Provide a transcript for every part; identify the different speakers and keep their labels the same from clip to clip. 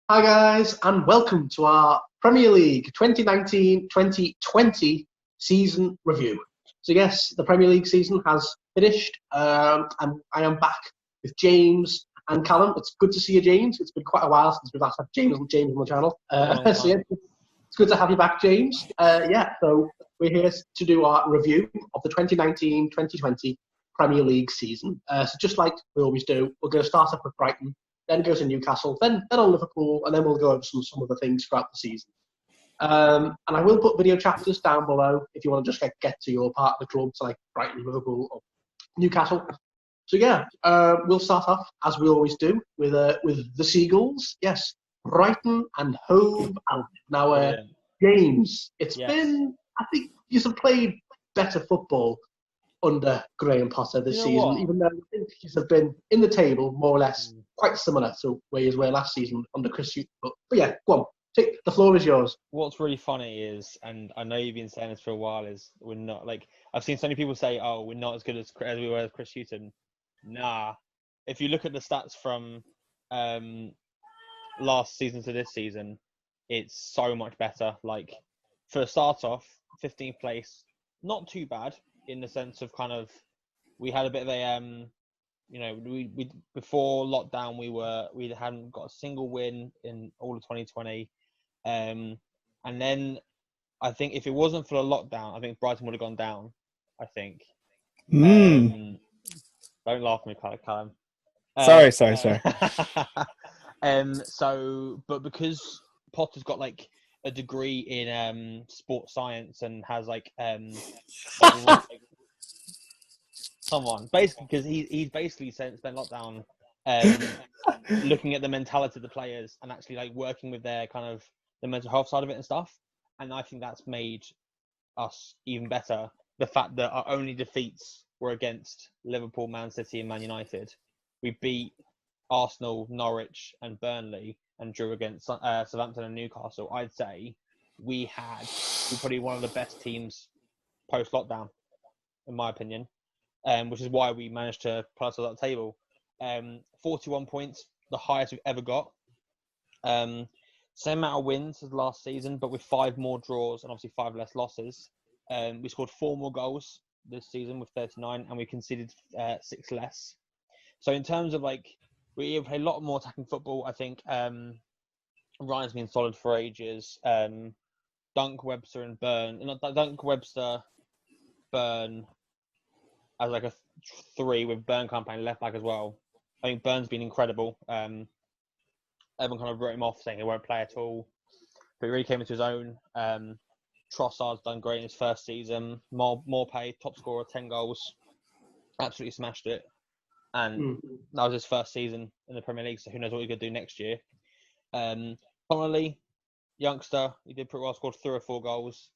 Speaker 1: Hi guys, and welcome to our Premier League 2019-2020 season review. So yes, the Premier League season has finished, and I am back with James and Callum. It's good to see you, James. It's been quite a while since we've last had James on the channel. So yeah, it's good to have you back, James. So we're here to do our review of the 2019-2020 Premier League season. So just like we always do, we're going to start off with Brighton, then go to Newcastle, then on Liverpool, and then we'll go over some other things throughout the season. And I will put video chapters down below if you want to just get to your part of the club, so like Brighton, Liverpool, or Newcastle. So yeah, we'll start off as we always do with the Seagulls. Yes, Brighton and Hove Albion. Now, James, it's been, I think you've played better football under Graham Potter this season, even though I think he's been in the table more or less quite similar to where he were last season under Chris Hughton. But yeah, go on. The floor is yours.
Speaker 2: What's really funny is, and I know you've been saying this for a while, is we're not like I've seen so many people say, "Oh, we're not as good as we were with Chris Hughton." Nah, if you look at the stats from last season to this season, it's so much better. Like for a start off, 15th place, not too bad in the sense of kind of we had a bit of a we before lockdown we hadn't got a single win in all of 2020. And then I think if it wasn't for the lockdown, I think Brighton would have gone down. I think. Don't laugh at me, Callum.
Speaker 3: Sorry.
Speaker 2: But because Potter's got like a degree in sports science and has come on, basically because he's basically spent lockdown looking at the mentality of the players and actually like working with their kind of the mental health side of it and stuff. And I think that's made us even better. The fact that our only defeats were against Liverpool, Man City and Man United. We beat Arsenal, Norwich and Burnley and drew against Southampton and Newcastle. I'd say we're probably one of the best teams post-lockdown, in my opinion, which is why we managed to put us on that table. 41 points, the highest we've ever got. Same amount of wins as last season, but with 5 more draws and obviously 5 less losses. We scored 4 more goals this season with 39, and we conceded 6 less. So in terms of we play a lot more attacking football. I think Ryan's been solid for ages. Dunk, Webster, and Burn. Dunk, Webster, Burn as like a 3 with Burn campaign left back as well. I think Burn's been incredible. Everyone kind of wrote him off saying he won't play at all. But he really came into his own. Trossard's done great in his first season. Morpay, top scorer, 10 goals. Absolutely smashed it. And that was his first season in the Premier League, so who knows what he's going to do next year. Connolly, youngster, he did pretty well, scored 3 or 4 goals.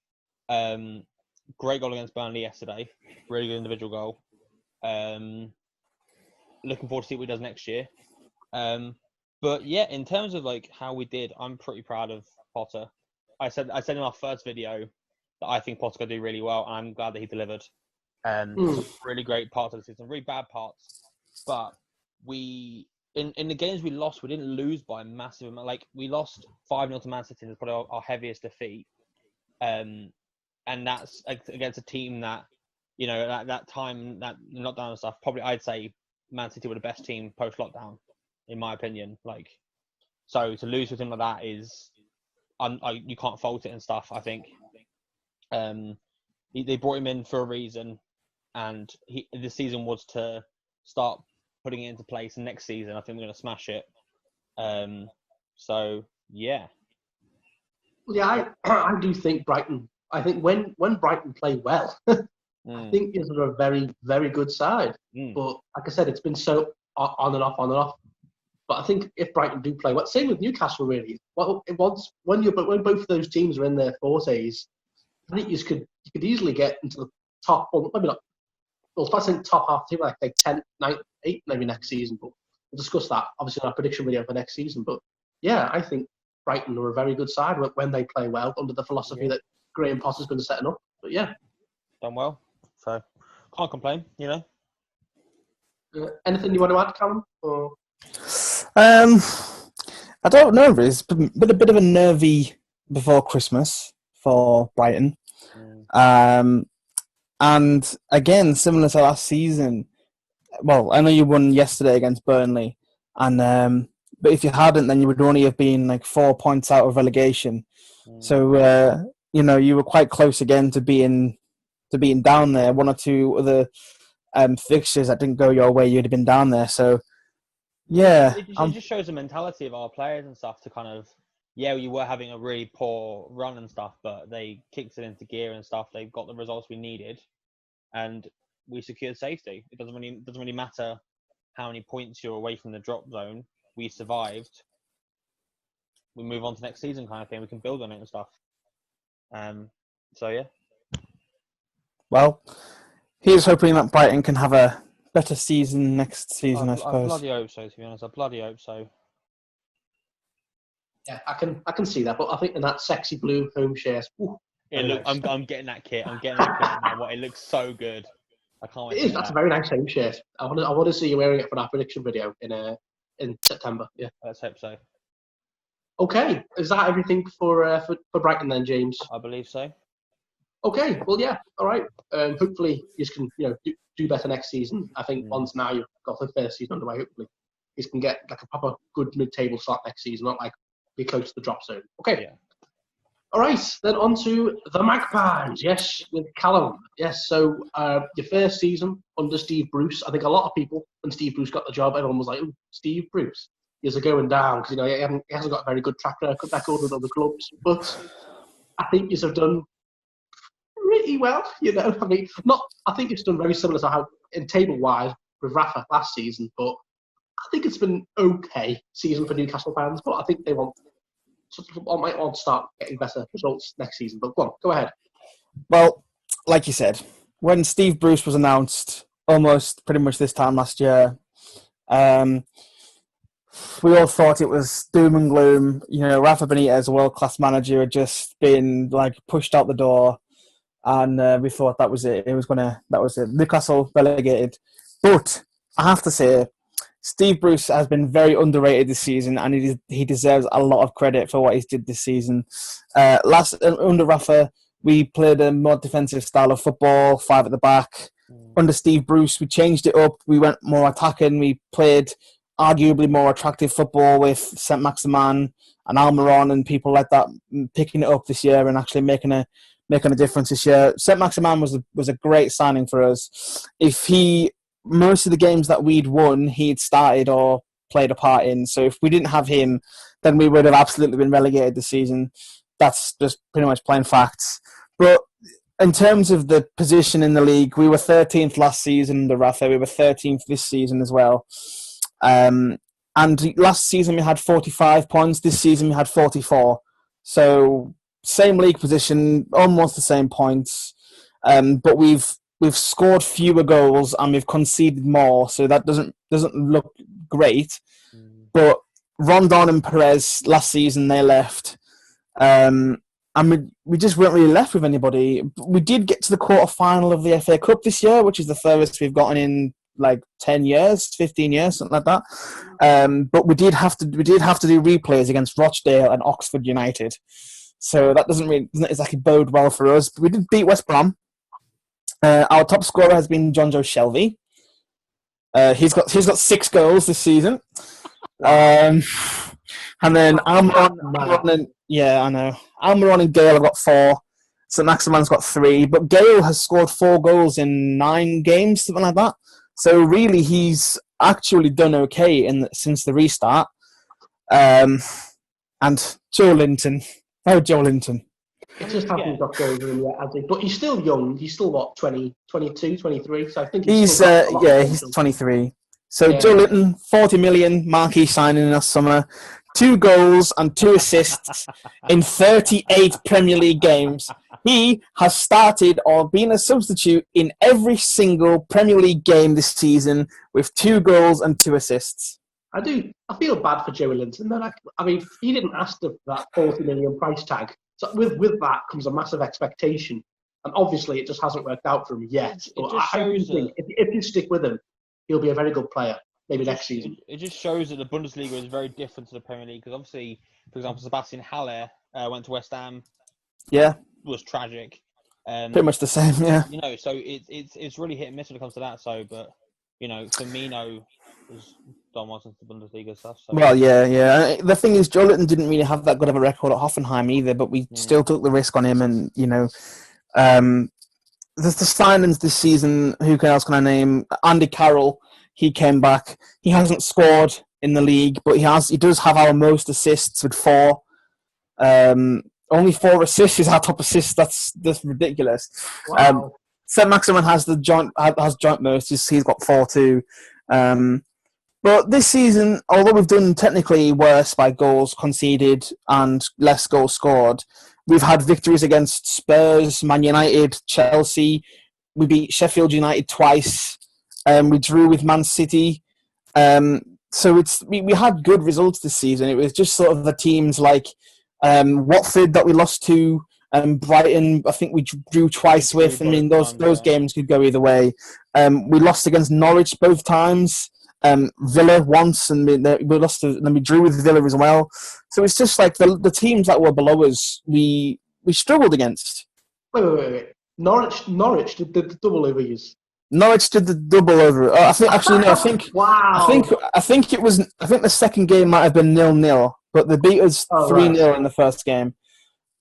Speaker 2: Great goal against Burnley yesterday. Really good individual goal. Looking forward to see what he does next year. But yeah, in terms of how we did, I'm pretty proud of Potter. I said in our first video that I think Potter's going to do really well, and I'm glad that he delivered. Some really great parts of the season, really bad parts. But we, in the games we lost, we didn't lose by a massive amount. We lost 5-0 to Man City, and it's probably our heaviest defeat. And that's against a team that, at that time, that lockdown and stuff, probably I'd say Man City were the best team post-lockdown, in my opinion. So to lose with him like that is, you can't fault it and stuff. I think they brought him in for a reason, and this season was to start putting it into place. And next season, I think we're going to smash it. So yeah.
Speaker 1: Yeah, I do think Brighton. I think when Brighton play well, I think is a very, very good side. But like I said, it's been so on and off. But I think if Brighton do play well, same with Newcastle really. Well, when both of those teams are in their fortes, I think you could easily get into the top, or maybe not. Well, if I think top half team, like 10, 9, 8 maybe next season. But we'll discuss that obviously in our prediction video for next season. But yeah, I think Brighton are a very good side when they play well under the philosophy that Graham Potter's going to set up. But yeah,
Speaker 2: done well. So can't complain,
Speaker 1: Anything you want to add, Callum? Or?
Speaker 3: I don't know. It's been a bit of a nervy before Christmas for Brighton. And again, similar to last season. Well, I know you won yesterday against Burnley, and but if you hadn't, then you would only have been like 4 points out of relegation. So you were quite close again to being down there. One or two other fixtures that didn't go your way, you'd have been down there. So yeah,
Speaker 2: it just shows the mentality of our players and stuff to kind of, you were having a really poor run and stuff, but they kicked it into gear and stuff. They got the results we needed, and we secured safety. It doesn't really matter how many points you're away from the drop zone. We survived. We move on to next season, kind of thing. We can build on it and stuff. So yeah.
Speaker 3: Well, here's hoping that Brighton can have a better season next season. I suppose.
Speaker 2: I bloody hope so. To be honest, I bloody hope so.
Speaker 1: Yeah, I can see that, but I think in that sexy blue home shirt.
Speaker 2: I'm getting that kit. I'm getting that kit now. It looks so good. I can't wait.
Speaker 1: It is. That's a very nice home shirt. I want to see you wearing it for that prediction video in September. Yeah.
Speaker 2: Let's hope so.
Speaker 1: Okay, is that everything for Brighton then, James?
Speaker 2: I believe so.
Speaker 1: Okay, well, yeah, all right. Hopefully, you can do better next season. I think once now you've got the first season underway, hopefully you can get like a proper good mid-table start next season, not like be close to the drop zone. Okay.
Speaker 2: Yeah.
Speaker 1: All right, then on to the Magpies. Yes, with Callum. Yes, so your first season under Steve Bruce. I think a lot of people, when Steve Bruce got the job, everyone was like, "Ooh, Steve Bruce, he's going down," because he hasn't got a very good track record with other clubs. But I think he's have done pretty well. I mean, I think it's done very similar to how in table wise with Rafa last season, but I think it's been okay season for Newcastle fans. But I think they might want to start getting better results next season. But go ahead.
Speaker 3: Well, like you said, when Steve Bruce was announced, almost pretty much this time last year, we all thought it was doom and gloom. Rafa Benitez, a world-class manager, had just been like pushed out the door, and we thought that was it. That was it. Newcastle relegated. But I have to say, Steve Bruce has been very underrated this season, and he deserves a lot of credit for what he's did this season. Under Rafa, we played a more defensive style of football, 5 at the back. Under Steve Bruce, we changed it up. We went more attacking. We played arguably more attractive football with Saint-Maximin and Almiron and people like that picking it up this year and actually making a difference this year. Saint-Maximin was a great signing for us. Most of the games that we'd won, he'd started or played a part in. So if we didn't have him, then we would have absolutely been relegated this season. That's just pretty much plain facts. But in terms of the position in the league, we were 13th last season under Rafa. We were 13th this season as well. And last season we had 45 points. This season we had 44. So same league position, almost the same points. But we've scored fewer goals and we've conceded more, so that doesn't look great. But Rondon and Perez last season they left, and we just weren't really left with anybody. We did get to the quarter-final of the FA Cup this year, which is the furthest we've gotten in like 10 years, 15 years, something like that. But we did have to do replays against Rochdale and Oxford United, so that doesn't exactly bode well for us. But we did beat West Brom. Our top scorer has been Jonjo Shelvey. He's got 6 goals this season. And then Almiron and Gale have got 4. So Maximan's got 3. But Gale has scored 4 goals in 9 games, something like that. So really, he's actually done okay since the restart. And Joe Linton. Oh, Joe Linton.
Speaker 1: It just hasn't got goals in yet, has he? But he's still young. He's still, what, 20, 22, 23? So I think he's
Speaker 3: 23. So Joe Linton, 40 million, marquee signing last summer. 2 goals and 2 assists in 38 Premier League games. He has started or been a substitute in every single Premier League game this season with 2 goals and 2 assists.
Speaker 1: I feel bad for Joe Linton. He didn't ask for that 40 million price tag. So with that comes a massive expectation. And obviously it just hasn't worked out for him yet. But I think if you stick with him, he'll be a very good player. maybe next season.
Speaker 2: It just shows that the Bundesliga is very different to the Premier League because obviously, for example, Sebastian Haller went to West Ham.
Speaker 3: Yeah,
Speaker 2: was tragic.
Speaker 3: pretty much the same. Yeah.
Speaker 2: You know, so it's really hit and miss when it comes to that. So, but you know, Firmino has done well since the Bundesliga stuff. So.
Speaker 3: Well, yeah. The thing is, Joe Linton didn't really have that good of a record at Hoffenheim either, but we still took the risk on him, and you know, the signings this season. Who else can I name? Andy Carroll. He came back. He hasn't scored in the league, but he does have our most assists with 4. Only 4 assists is our top assist. That's ridiculous.
Speaker 1: Wow.
Speaker 3: St. Maximin has joint most. He's got 4 too. But this season, although we've done technically worse by goals conceded and less goals scored, we've had victories against Spurs, Man United, Chelsea. We beat Sheffield United twice. We drew with Man City. So we had good results this season. It was just sort of the teams like Watford that we lost to, Brighton, I think we drew twice with. I mean, those games could go either way. We lost against Norwich both times. Villa once, and we lost to, and then we drew with Villa as well. So it's just like the teams that were below us, we struggled against.
Speaker 1: Wait. Norwich did the double over yous.
Speaker 3: Norwich did the double over. I think
Speaker 1: Wow.
Speaker 3: I think the second game might have been 0-0, but they beat us 3-0 in the first game.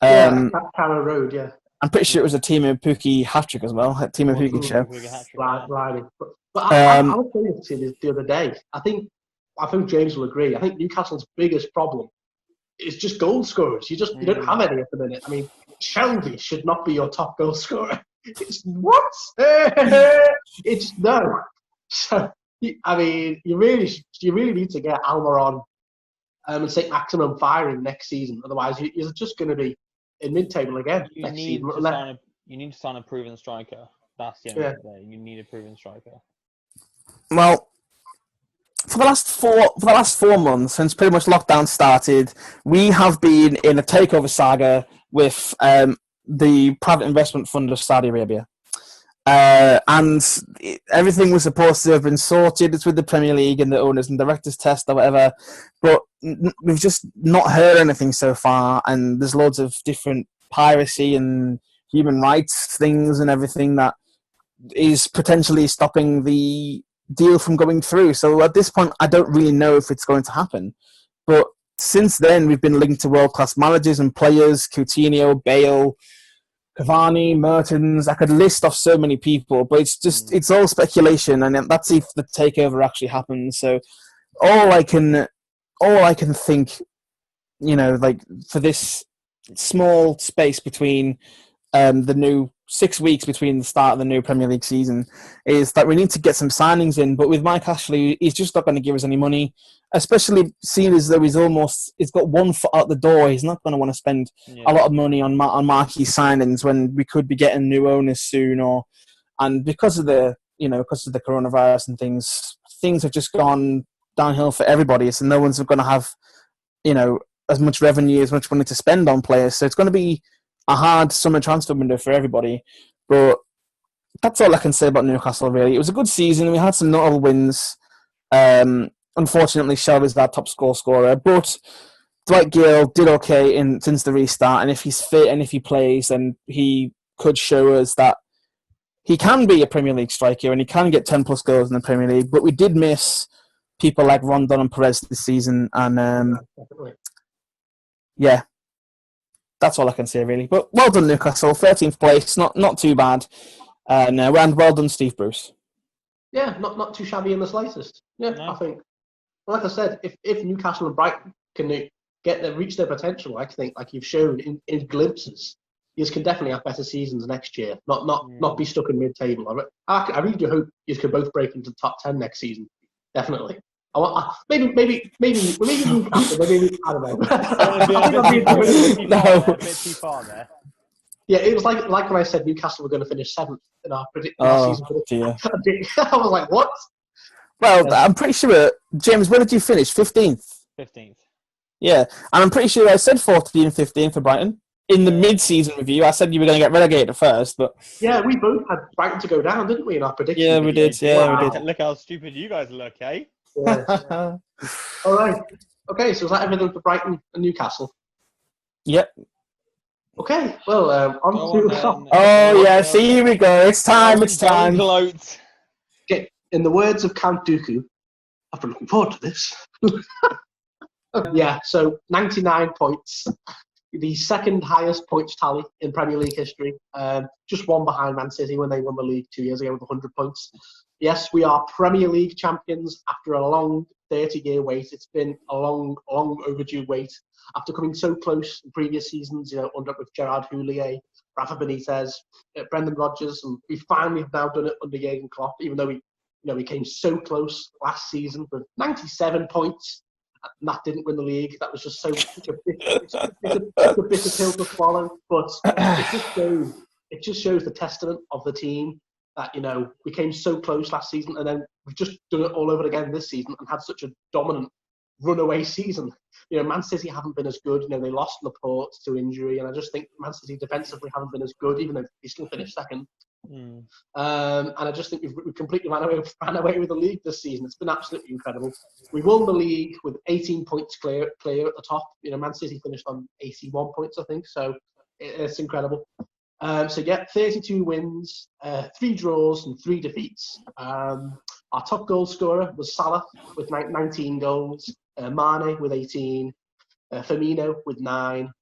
Speaker 1: Carrow Road, yeah.
Speaker 3: I'm pretty sure it was a Timo Pukki hat-trick as well. A Timo Pukki show.
Speaker 1: Right. But I was saying to you the other day, I think James will agree. I think Newcastle's biggest problem is just goal scorers. You don't have any at the minute. I mean, Shelby should not be your top goal scorer. It's what? It's no. So I mean, you really need to get Almiron and St. Maximum firing next season. Otherwise, you're just going to be in mid-table again next season.
Speaker 2: You need to sign a proven striker. That's the end of the day. You need a proven striker.
Speaker 3: Well, for the last 4 months, since pretty much lockdown started, we have been in a takeover saga with the private investment fund of Saudi Arabia. And everything was supposed to have been sorted. It's with the Premier League and the owners and directors test or whatever. But we've just not heard anything so far. And there's loads of different piracy and human rights things and everything that is potentially stopping the deal from going through. So at this point, I don't really know if it's going to happen. But since then, we've been linked to world-class managers and players, Coutinho, Bale, Cavani, Mertens. I could list off so many people, but it's all speculation, and that's if the takeover actually happens. So all I can think, you know, like for this small space between the new 6 weeks between the start of the new Premier League season is that we need to get some signings in. But with Mike Ashley, he's just not going to give us any money, especially seeing as though he's got 1 foot out the door. He's not going to want to spend a lot of money on marquee signings when we could be getting new owners soon. And because of the coronavirus and things have just gone downhill for everybody. So no one's going to have, you know, as much revenue, as much money to spend on players. So it's going to be a hard summer transfer window for everybody. But that's all I can say about Newcastle, really. It was a good season. We had some notable wins. Unfortunately, Shelby's our top scorer. But Dwight Gale did okay since the restart. And if he's fit and if he plays, then he could show us that he can be a Premier League striker and he can get 10-plus goals in the Premier League. But we did miss people like Rondon and Perez this season. And, yeah. That's all I can say, really. But well done, Newcastle. 13th place, not too bad. And well done, Steve Bruce.
Speaker 1: Yeah, not too shabby in the slightest. Yeah, no. I think. Like I said, if Newcastle and Brighton can reach their potential, I think, like you've shown in glimpses, you can definitely have better seasons next year. Not be stuck in mid-table. I really do hope you can both break into the top 10 next season. Definitely. Maybe Newcastle. Maybe I don't know.
Speaker 2: A bit too far there.
Speaker 1: Yeah, it was like when I said Newcastle were going to finish 7th in our season prediction. I was like, what?
Speaker 3: Well, I'm pretty sure, James, where did you finish? 15th?
Speaker 2: 15th.
Speaker 3: Yeah, and I'm pretty sure I said 14th and 15th for Brighton. In the mid-season review, I said you were going to get relegated first, but...
Speaker 1: Yeah, we both had Brighton to go down, didn't we, in our prediction?
Speaker 3: Yeah, we did.
Speaker 2: Wow. Look how stupid you guys look, eh?
Speaker 1: Yeah. All right. Okay, so is that everything for Brighton and Newcastle?
Speaker 3: Yep.
Speaker 1: Okay, well, on to...
Speaker 3: Oh, yes, here we go. It's time, it's time.
Speaker 2: Gloat.
Speaker 1: Okay, in the words of Count Dooku, I've been looking forward to this. Yeah, so 99 points. The second highest points tally in Premier League history. Just one behind Man City when they won the league 2 years ago with 100 points. Yes, we are Premier League champions after a long 30-year wait. It's been a long overdue wait. After coming so close in previous seasons, under with Gerard Houllier, Rafa Benitez, Brendan Rodgers, and we finally have now done it under Jurgen Klopp, even though we came so close last season with 97 points. And that didn't win the league. That was just such a bitter pill to swallow. But it just shows the testament of the team that we came so close last season, and then we've just done it all over again this season and had such a dominant runaway season. Man City haven't been as good. They lost Laporte to injury, and I just think Man City defensively haven't been as good, even though they still finished second. And I just think we've completely ran away with the league this season. It's been absolutely incredible. We won the league with 18 points clear at the top. Man City finished on 81 points, I think. So it's incredible. 32 wins, 3 draws, and 3 defeats. Our top goal scorer was Salah with 19 goals, Mane with 18, Firmino with 9.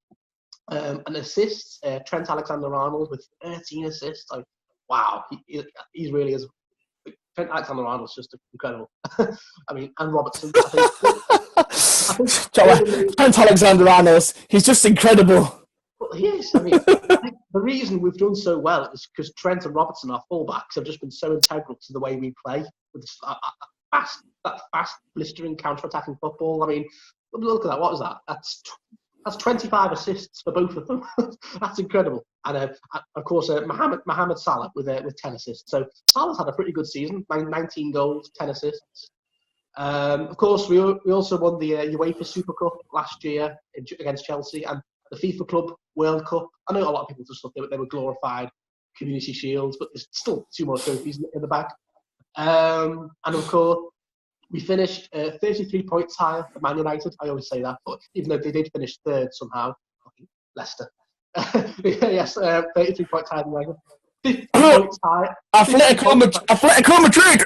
Speaker 1: And assists, Trent Alexander-Arnold with 13 assists. Wow, he really is. Trent Alexander-Arnold's just incredible. And Robertson.
Speaker 3: Trent Alexander-Arnold, he's just incredible.
Speaker 1: Well, he is. I think the reason we've done so well is because Trent and Robertson, our fullbacks, have just been so integral to the way we play with that fast, blistering, counter-attacking football. Look at that. What is that? That's 25 assists for both of them. That's incredible. And of course, Mohamed Salah with 10 assists. So Salah's had a pretty good season. 19 goals, 10 assists. Of course, we also won the UEFA Super Cup last year against Chelsea, and the FIFA Club World Cup. I know a lot of people just thought they were glorified Community Shields, but there's still 2 more trophies in the bag. And of course, we finished 33 points higher than Man United. I always say that, but even though they did finish third somehow, Leicester. Yes, 33 points higher than United. 50 points higher.
Speaker 3: Atletico Madrid.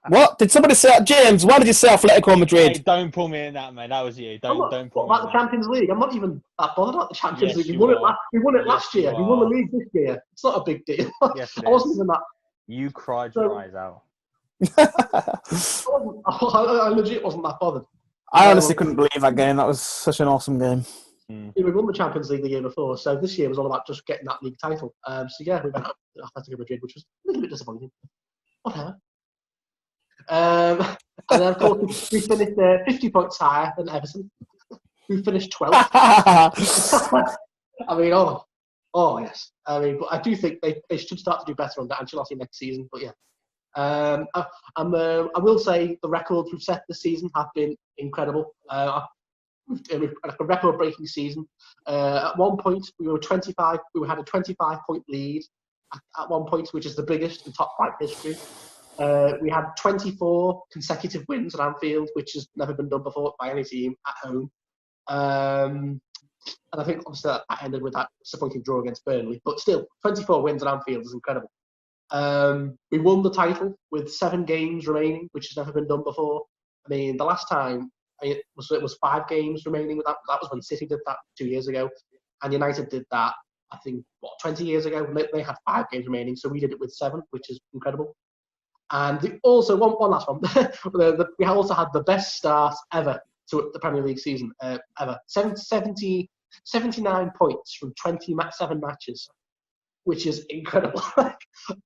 Speaker 3: What? Did somebody say that? James, why did you say Atletico Madrid?
Speaker 2: Hey, don't pull me in that, man. That was you. Don't pull me
Speaker 1: about the Champions League? I'm not even that bothered about the Champions League. We won it last year. We won the league this year. It's not a big deal.
Speaker 2: Yes,
Speaker 1: I wasn't even that.
Speaker 2: You cried your eyes out.
Speaker 1: I legit wasn't that bothered.
Speaker 3: I honestly couldn't believe that game. That was such an awesome game.
Speaker 1: We won the Champions League the year before, so this year was all about just getting that league title. We went up to Atletico Madrid, which was a little bit disappointing. Whatever. And then, of course, we finished 50 points higher than Everton, who finished 12th. Yes. But I do think they should start to do better under Ancelotti next season. But yeah, I will say the records we've set this season have been incredible. We've had a record-breaking season. At one point, we had a 25-point lead at one point, which is the biggest in top flight history. We had 24 consecutive wins at Anfield, which has never been done before by any team at home. And I think obviously that ended with that disappointing draw against Burnley. But still, 24 wins at Anfield is incredible. We won the title with 7 games remaining, which has never been done before. The last time it was 5 games remaining. That was when City did that 2 years ago. And United did that, I think, 20 years ago. They had 5 games remaining, so we did it with 7, which is incredible. And also, one last one. We also had the best start ever to the Premier League season, ever. 79 points from 27 matches, which is incredible.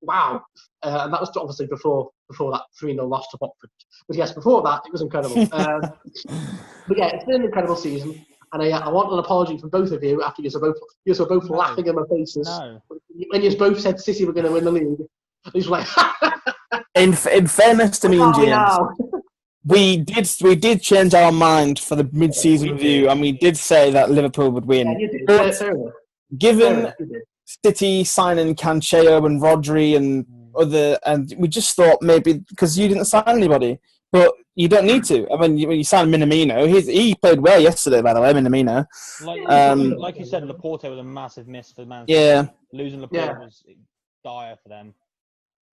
Speaker 1: Wow. And that was obviously before that 3-0 loss to Watford. But yes, before that, it was incredible. But yeah, it's been an incredible season. And I want an apology from both of you after you were both laughing in my faces. No. When you both said City were going to win the league. He's like...
Speaker 3: In fairness to me and James, we did change our mind for the mid-season review, and we did say that Liverpool would win.
Speaker 1: Yeah, you did.
Speaker 3: But given City signing Cancelo and Rodri and and we just thought maybe because you didn't sign anybody, but you don't need to. I mean, when you signed Minamino, he played well yesterday, by the way, Minamino.
Speaker 2: Like you said, Laporte was a massive miss for Man City.
Speaker 3: Yeah.
Speaker 2: Losing Laporte was dire for them.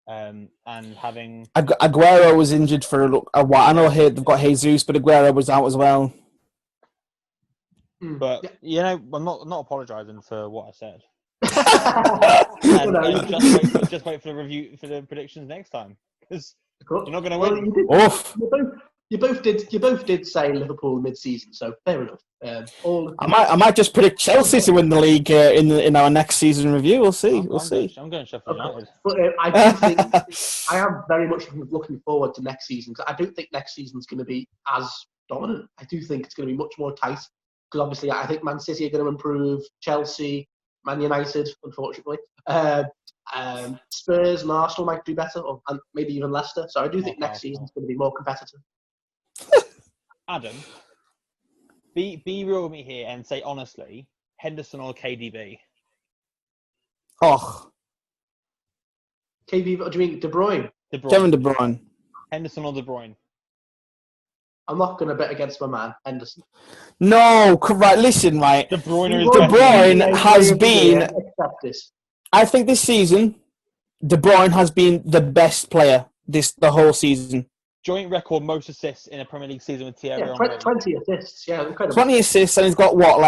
Speaker 2: And having
Speaker 3: Aguero was injured for a while. I know they've got Jesus, but Aguero was out as well.
Speaker 2: But I'm not apologising for what I said. Just wait for the review for the predictions next time, because you're not going to win.
Speaker 1: You both did say Liverpool mid-season, so fair enough.
Speaker 3: I might just predict Chelsea to win the league in our next season review. We'll see.
Speaker 2: I'm going Sheffield United.
Speaker 1: But I do think I am very much looking forward to next season, because I don't think next season's going to be as dominant. I do think it's going to be much more tight, because obviously I think Man City are going to improve, Chelsea, Man United, unfortunately. Spurs and Arsenal might do better, and maybe even Leicester. So I do think next season's going to be more competitive.
Speaker 2: Adam, be real with me here and say honestly, Henderson or KDB?
Speaker 3: Oh.
Speaker 1: KDB, what do you mean? De Bruyne?
Speaker 3: Kevin De Bruyne.
Speaker 2: Henderson or De Bruyne?
Speaker 1: I'm not going to bet against my man, Henderson.
Speaker 3: No, right, listen, right.
Speaker 2: De Bruyne
Speaker 3: has been... I think this season, De Bruyne has been the best player the whole season.
Speaker 2: Joint record most assists in a Premier League season with Thierry Henry.
Speaker 1: 20 assists, yeah, incredible.
Speaker 3: 20 assists, and he's got what,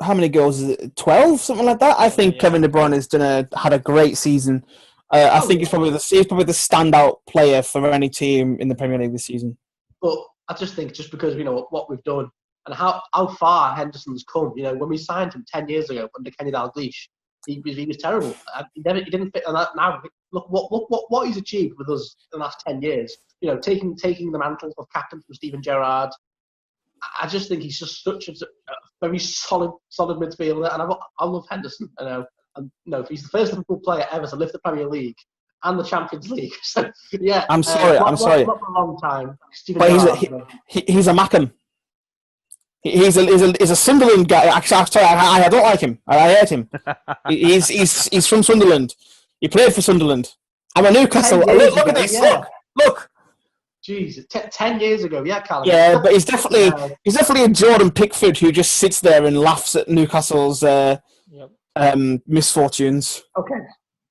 Speaker 3: how many goals is it? 12, something like that. I think Kevin De Bruyne has had a great season. I think he's probably the standout player for any team in the Premier League this season.
Speaker 1: But I just think because what we've done and how far Henderson's come. When we signed him 10 years ago under Kenny Dalglish, he was terrible. He didn't fit on that. Now look what he's achieved with us in the last 10 years. Taking the mantle of captain from Steven Gerrard. I just think he's just such a very solid midfielder, and I love Henderson. If he's the first Liverpool player ever to lift the Premier League and the Champions League. So yeah,
Speaker 3: I'm sorry.
Speaker 1: Not for a long time.
Speaker 3: But he's a Mackham. He's a Sunderland guy. Actually, I don't like him. I hate him. He's from Sunderland. He played for Sunderland. I'm a Newcastle. Look at this. Yeah. Look.
Speaker 1: Jeez, 10 years ago, yeah, Callum.
Speaker 3: Yeah, but he's definitely a Jordan Pickford who just sits there and laughs at Newcastle's misfortunes.
Speaker 1: Okay.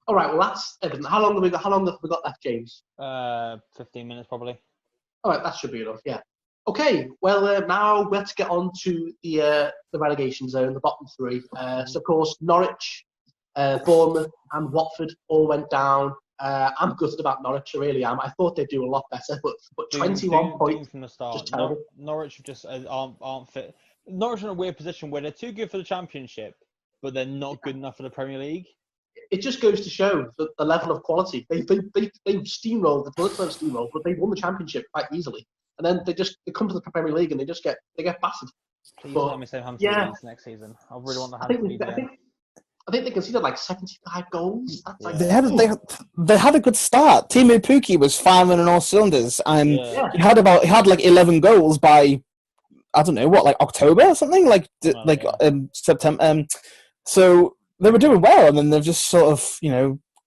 Speaker 1: All right. Well, that's Everton. How long have we got left, James?
Speaker 2: 15 minutes probably.
Speaker 1: All right, that should be enough. Yeah. Okay. Well, now let's get on to the relegation zone, the bottom three. So of course, Norwich, Bournemouth, and Watford all went down. I'm gutted about Norwich, I really am. I thought they'd do a lot better, but 21 points
Speaker 2: from the start.
Speaker 1: Just terrible.
Speaker 2: Norwich just aren't fit. Norwich are in a weird position where they're too good for the Championship, but they're not good enough for the Premier League.
Speaker 1: It just goes to show the level of quality. They steamrolled, but they won the Championship quite easily. And then they come to the Premier League and they get battered.
Speaker 2: Please let me say Hampton next season. I really want the Hampton League.
Speaker 1: I think they conceded 75 goals. That's
Speaker 3: They had a good start. Timu Pukki was firing on all cylinders, and he had 11 goals by October or something September. So they were doing well, and then they've just sort of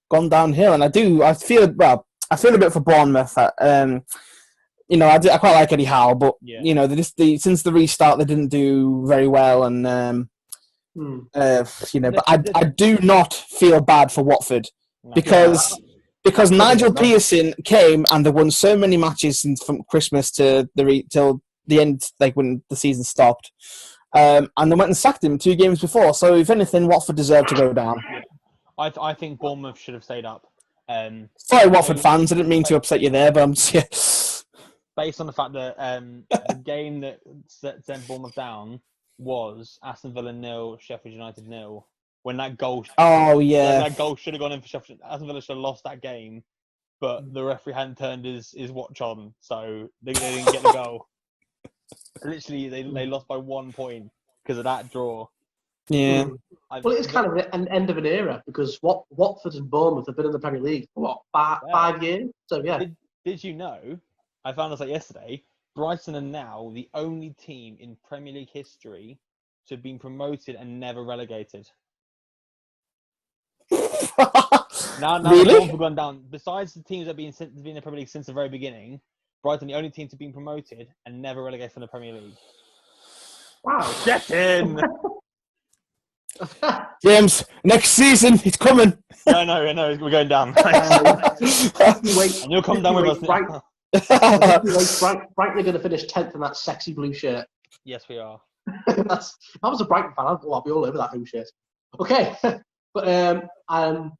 Speaker 3: gone downhill. And I feel a bit for Bournemouth. I quite like Eddie Howe, but since the restart they didn't do very well, and. But I do not feel bad for Watford because Nigel Pearson came and they won so many matches from Christmas to till the end, when the season stopped, and they went and sacked him 2 games before. So if anything, Watford deserved to go down.
Speaker 2: I think Bournemouth should have stayed up.
Speaker 3: Sorry, Watford fans, I didn't mean to upset you there, but
Speaker 2: based on the fact that the game that sent Bournemouth down was Aston Villa 0, Sheffield United 0. When that goal, that goal should have gone in for Sheffield. Aston Villa should have lost that game, but the referee hadn't turned his watch on, so they didn't get the goal. Literally, they lost by 1 point because of that draw.
Speaker 3: Yeah.
Speaker 1: Well, it's kind of an end of an era because Watford and Bournemouth have been in the Premier League for 5 years. So yeah.
Speaker 2: Did you know? I found this out yesterday. Brighton are now the only team in Premier League history to have been promoted and never relegated. Now
Speaker 3: Really?
Speaker 2: Liverpool have gone down. Besides the teams that have been in the Premier League since the very beginning, Brighton the only team to be promoted and never relegated from the Premier League.
Speaker 1: Wow.
Speaker 2: Get in!
Speaker 3: James, next season, it's coming.
Speaker 2: I know, we're going down. And you'll come down with us.
Speaker 1: Brighton are going to finish 10th in that sexy blue shirt.
Speaker 2: Yes, we are.
Speaker 1: If I was a Brighton fan, I'd be all over that blue shirt. Okay, but so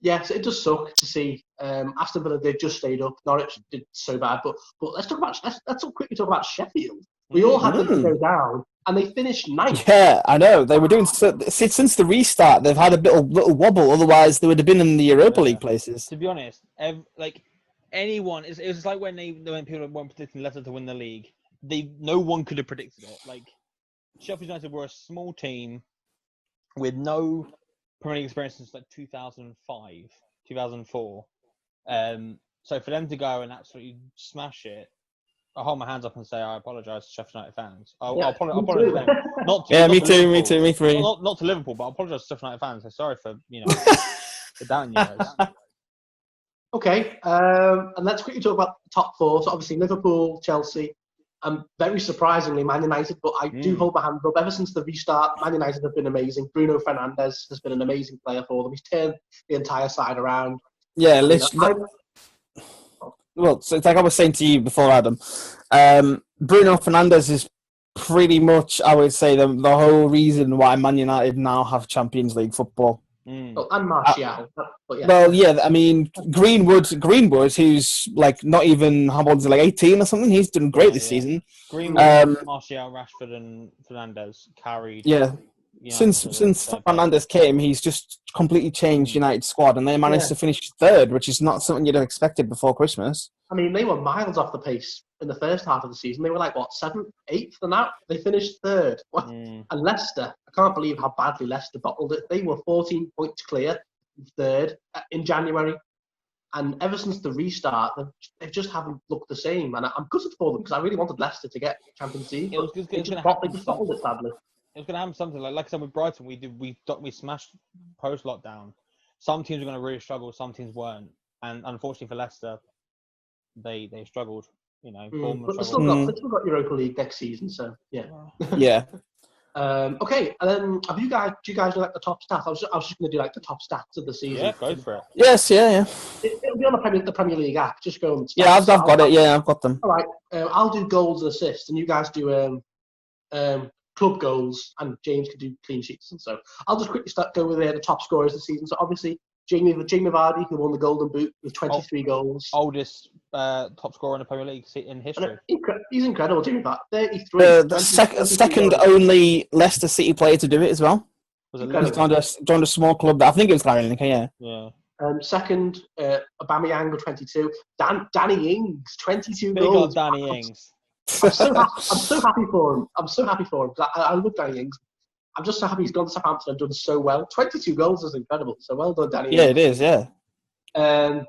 Speaker 1: it does suck to see Aston Villa. They've just stayed up. Norwich did so bad, but let's quickly talk about Sheffield. We all had them to go down, and they finished 9th.
Speaker 3: Yeah, I know. They were doing since the restart. They've had a little wobble. Otherwise, they would have been in the Europa League places.
Speaker 2: To be honest, anyone, it was like when people weren't predicting Leicester to win the league. No one could have predicted it. Like Sheffield United were a small team with no Premier League experience since like 2005, 2004. So for them to go and absolutely smash it. I hold my hands up and say I apologise to Sheffield United fans. I'll apologise to them.
Speaker 3: Me too. Me three.
Speaker 2: Not to Liverpool, but I apologise to Sheffield United fans. So sorry for for doubting you guys.
Speaker 1: Okay, and let's quickly talk about the top 4. So obviously Liverpool, Chelsea, and very surprisingly Man United. But I do hold my hands up. Ever since the restart, Man United have been amazing. Bruno Fernandes has been an amazing player for them. He's turned the entire side around.
Speaker 3: Yeah, literally. Well, so it's like I was saying to you before, Adam. Bruno Fernandes is pretty much, I would say, the whole reason why Man United now have Champions League football.
Speaker 1: Well, and Martial. But yeah.
Speaker 3: Well, yeah, I mean, Greenwood, who's like not even, how old is he, like 18 or something? He's done great this season.
Speaker 2: Greenwood, Martial, Rashford and Fernandes carried.
Speaker 3: Yeah. Since Fernandes came, he's just completely changed United's squad, and they managed to finish 3rd, which is not something you'd have expected before Christmas.
Speaker 1: I mean, they were miles off the pace in the first half of the season. They were like, 7th, 8th, and that they finished 3rd. And Leicester, I can't believe how badly Leicester bottled it. They were 14 points clear, 3rd in January, and ever since the restart, they just haven't looked the same. And I'm gutted for them because I really wanted Leicester to get Champions League. They just bottled it sadly.
Speaker 2: It was going to happen something like I said with Brighton. We smashed post lockdown. Some teams were going to really struggle. Some teams weren't, and unfortunately for Leicester, they struggled.
Speaker 1: But they've still got Europa League next season. So yeah.
Speaker 3: Yeah.
Speaker 1: Okay, and then do you guys know like the top stats? I was just going to do like the top stats of the season.
Speaker 2: Yeah, go for it.
Speaker 3: Yes, yeah.
Speaker 1: It'll be on the Premier League app. Just go and.
Speaker 3: Yeah, I've got it. Yeah, I've got them.
Speaker 1: All right, I'll do goals and assists, and you guys do club goals, and James can do clean sheets. And so I'll just quickly go with the top scorers this season. So obviously Jamie Vardy, who won the Golden Boot with 23 goals.
Speaker 2: Oldest top scorer in the Premier League in history.
Speaker 1: He's incredible, Jamie Vardy. 33.
Speaker 3: The second only Leicester City player to do it as well. He's joined a small club. I think it was Gary Lineker,
Speaker 2: yeah.
Speaker 1: Second, Aubameyang with 22. Danny Ings, 22
Speaker 2: Big
Speaker 1: goals.
Speaker 2: old Danny Ings.
Speaker 1: I'm so happy for him. Because I love Danny Ings. I'm just so happy he's gone to Southampton and done so well. 22 goals is incredible. So well done, Danny.
Speaker 3: Yeah, Ings. It is, yeah.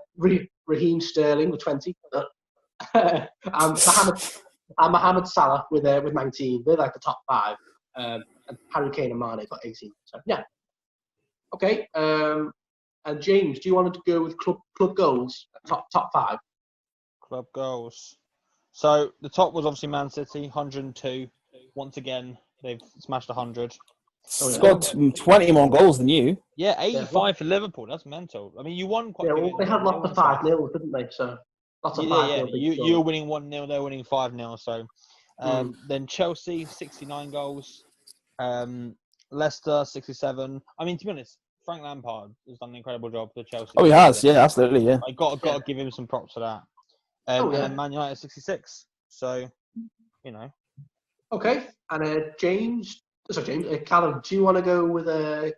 Speaker 1: Raheem Sterling with 20. and Mohamed Salah with 19. They're like the top 5. And Harry Kane and Mane got 18. So yeah. Okay. And James, do you want to go with club goals? Top 5.
Speaker 2: Club goals. So the top was obviously Man City, 102. Once again, they've smashed 100.
Speaker 3: Scored 20 more goals than you.
Speaker 2: Yeah, 85 for Liverpool. That's mental. I mean, you won quite.
Speaker 1: Yeah, well, they had lots of 5-0, didn't they? So lots of 5-0.
Speaker 2: Yeah. You're winning 1-0. They're winning 5-0. So then Chelsea 69 goals. Leicester 67. I mean, to be honest, Frank Lampard has done an incredible job for Chelsea.
Speaker 3: Oh, he has. Yeah, absolutely. Yeah.
Speaker 2: I got to give him some props for that. And Man United 66. So,
Speaker 1: Okay, and Callum, do you want to go with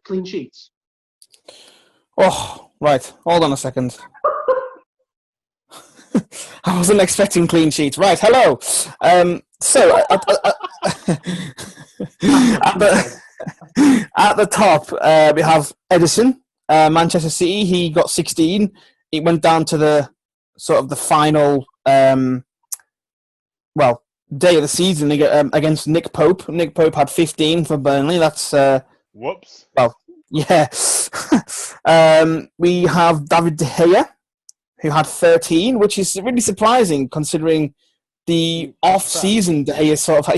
Speaker 1: clean sheets?
Speaker 3: Oh, right. Hold on a second. I wasn't expecting clean sheets. Right. Hello. So at the top, we have Edison, Manchester City. He got 16. It went down to the final, day of the season against Nick Pope. Nick Pope had 15 for Burnley. That's
Speaker 2: whoops.
Speaker 3: Well, yeah. We have David De Gea, who had 13, which is really surprising considering the off-season De Gea sort of...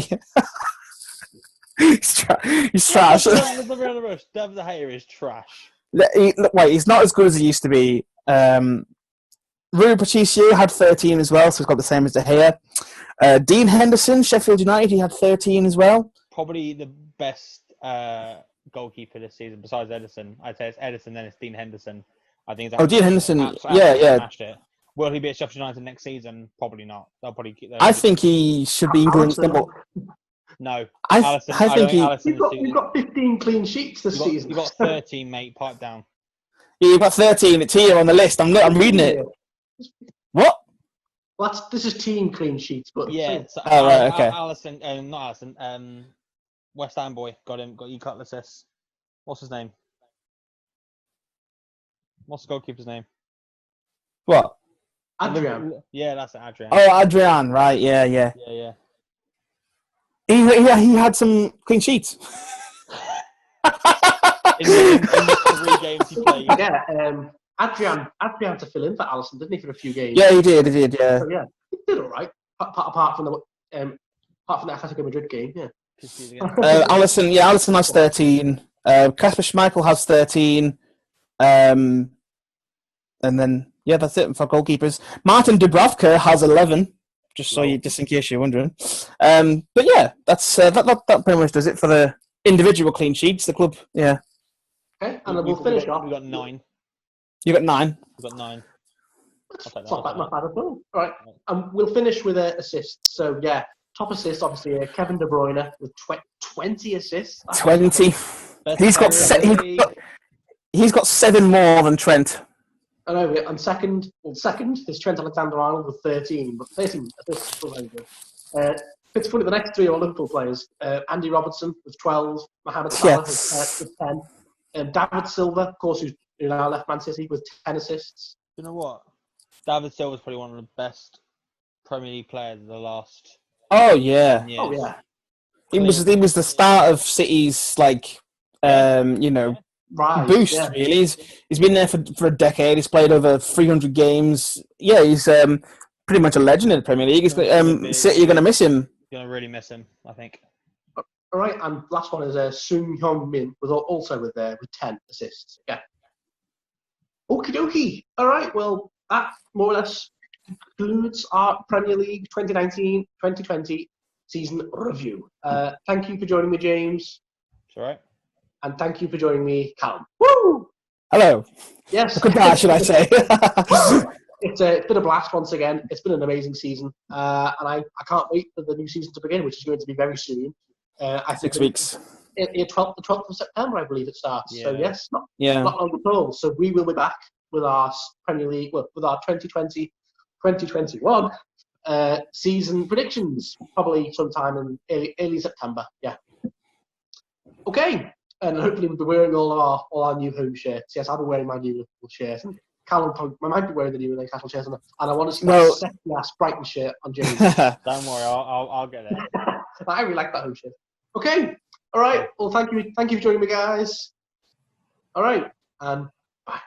Speaker 3: he's trash.
Speaker 2: David De Gea is trash.
Speaker 3: Wait, he's not as good as he used to be. Rui Patricio had 13 as well, so he's got the same as De Gea. Dean Henderson, Sheffield United, he had 13 as well.
Speaker 2: Probably the best goalkeeper this season, besides Edison. I'd say it's Edison, then it's Dean Henderson. I think.
Speaker 3: Dean Henderson, yeah.
Speaker 2: Smashed it. Will he be at Sheffield United next season? Probably not. They'll probably keep.
Speaker 3: I think he should be England's number.
Speaker 2: No,
Speaker 3: I think
Speaker 1: you've got 15 clean sheets this season.
Speaker 2: You've got 13, mate. Pipe down.
Speaker 3: Yeah, you've got 13. It's here on the list. I'm reading it. What?
Speaker 1: Well, this is team clean sheets, but
Speaker 2: yeah. So,
Speaker 3: right, okay.
Speaker 2: Allison, not Allison. West Ham boy got you cut assists. What's his name? What's the goalkeeper's name?
Speaker 3: What?
Speaker 1: Adrian.
Speaker 2: Yeah, that's it, Adrian.
Speaker 3: Oh, Adrian, right? Yeah.
Speaker 2: Yeah.
Speaker 3: He had some clean sheets.
Speaker 2: in the 3 games he played.
Speaker 1: Yeah, Adrian to fill in for Alisson, didn't he, for a few games?
Speaker 3: Yeah, he did. Yeah.
Speaker 1: So, yeah, he did all right. Apart from the Atletico Madrid game, yeah.
Speaker 3: Alisson has 13. Kasper Schmeichel has 13. And then that's it for goalkeepers. Martin Dubravka has 11. Just in case you're wondering. But yeah, that's that pretty much does it for the individual clean sheets. The club, yeah.
Speaker 1: Okay, and then we'll finish off.
Speaker 2: We got 9.
Speaker 3: You got 9.
Speaker 2: We got 9.
Speaker 1: It's not bad at all. All right, and we'll finish with assists. So yeah, top assist obviously Kevin De Bruyne with 20 assists. 20. He's got
Speaker 3: 7 more than Trent.
Speaker 1: I know, and second is Trent Alexander-Arnold with 13, but 13 assists still very good. It's funny, the next 3 are Liverpool players. Andy Robertson with 12, Mohamed Salah with 10, David Silva, of course, who now left Man City, with 10 assists.
Speaker 2: You know what? David Silva's probably one of the best Premier League players of the last.
Speaker 3: Oh yeah.
Speaker 1: Oh yeah.
Speaker 3: He was the start of City's boost. Yeah. Really, he's been there for a decade. He's played over 300 games. Yeah, he's pretty much a legend in the Premier League. City are going to miss him.
Speaker 2: You're going to really miss him, I think.
Speaker 1: All right, and last one is Sun Heung-min, also with 10 assists. Yeah. Okie dokie. All right, well, that more or less concludes our Premier League 2019-2020 season review. Thank you for joining me, James.
Speaker 2: It's all right.
Speaker 1: And thank you for joining me, Callum. Woo!
Speaker 3: Hello.
Speaker 1: Yes.
Speaker 3: Goodbye, should I say.
Speaker 1: It's been a blast once again. It's been an amazing season. And I can't wait for the new season to begin, which is going to be very soon.
Speaker 3: 6 weeks.
Speaker 1: The 12th of September, I believe it starts. Yeah. So, yes, not long at all. So, we will be back with our Premier League, with our 2020-2021 season predictions, probably sometime in early September. Yeah. Okay. And hopefully we'll be wearing all our new home shirts. Yes, I'll be wearing my new Liverpool shirt. And Callum might be wearing the new Newcastle shirt. And I want to see that second-last Brighton shirt on James.
Speaker 2: Don't worry, I'll get it.
Speaker 1: I really like that home shirt. Okay. All right. Well, thank you for joining me, guys. All right. And bye.